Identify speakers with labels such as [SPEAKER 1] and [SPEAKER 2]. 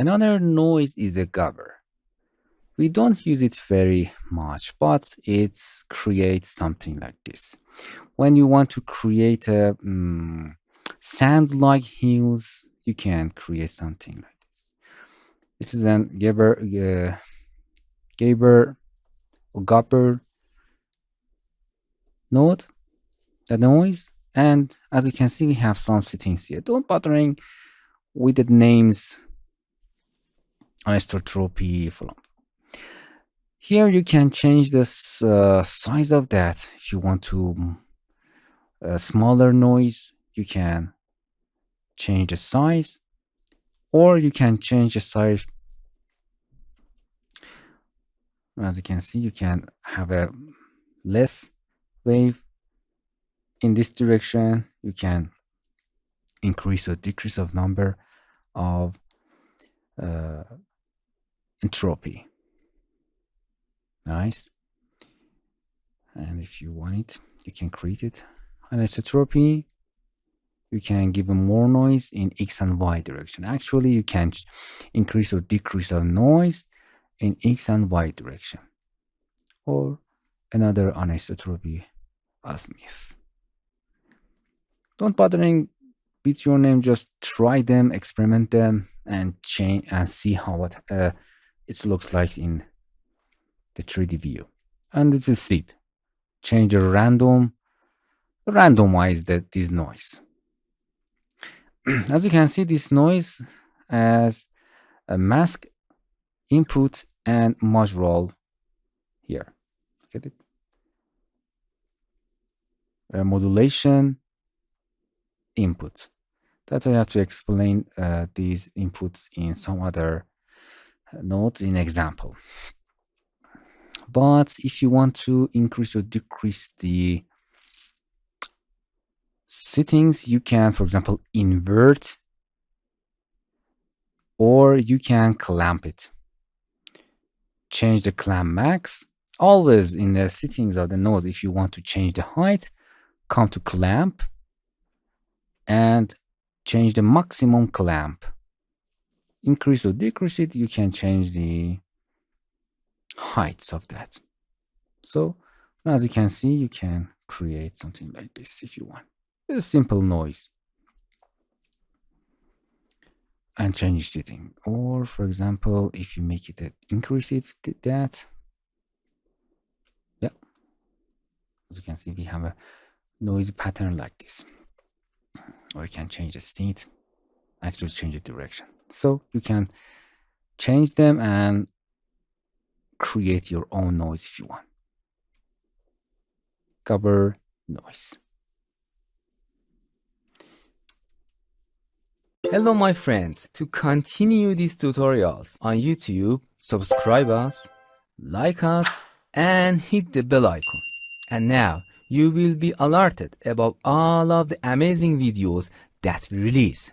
[SPEAKER 1] Another noise is a gabor. We don't use it very much, but it creates something like this. When you want to create a sand-like hills, you can create something like this. This is an gabor or gabor node, the noise. And as you can see, we have some settings here. Don't bothering with the names anisotropy. Here you can change the size of that. If you want to a smaller noise, you can change the size, or you can change the size. As you can see, you can have a less wave in this direction. You can increase or decrease of number of entropy. Nice. And if you want it, you can create it. Anisotropy, you can give more noise in X and Y direction. Actually, you can increase or decrease of noise in X and Y direction. Or another anisotropy azimuth. Don't bothering with your name, just try them, experiment them, and change and see how it looks like in the 3D view. And this is seed. Change a randomize this noise. As you can see, this noise as a mask input and module here. Get it? A modulation input. That's why I have to explain these inputs in some other notes in example. But if you want to increase or decrease the settings, you can, for example, invert, or you can clamp it. Change the clamp max. Always in the settings of the node, if you want to change the height, come to clamp and change the maximum clamp. Increase or decrease it, you can change the heights of that. So as you can see, you can create something like this if you want. It's a simple noise. And change setting. Or for example, if you make it inclusive, that, yeah, as you can see, we have a noise pattern like this. Or you can change the seat, actually change the direction. So you can change them and create your own noise if you want. Gabor noise.
[SPEAKER 2] Hello my friends, to continue these tutorials on YouTube, subscribe us, like us, and hit the bell icon. And now you will be alerted about all of the amazing videos that we release.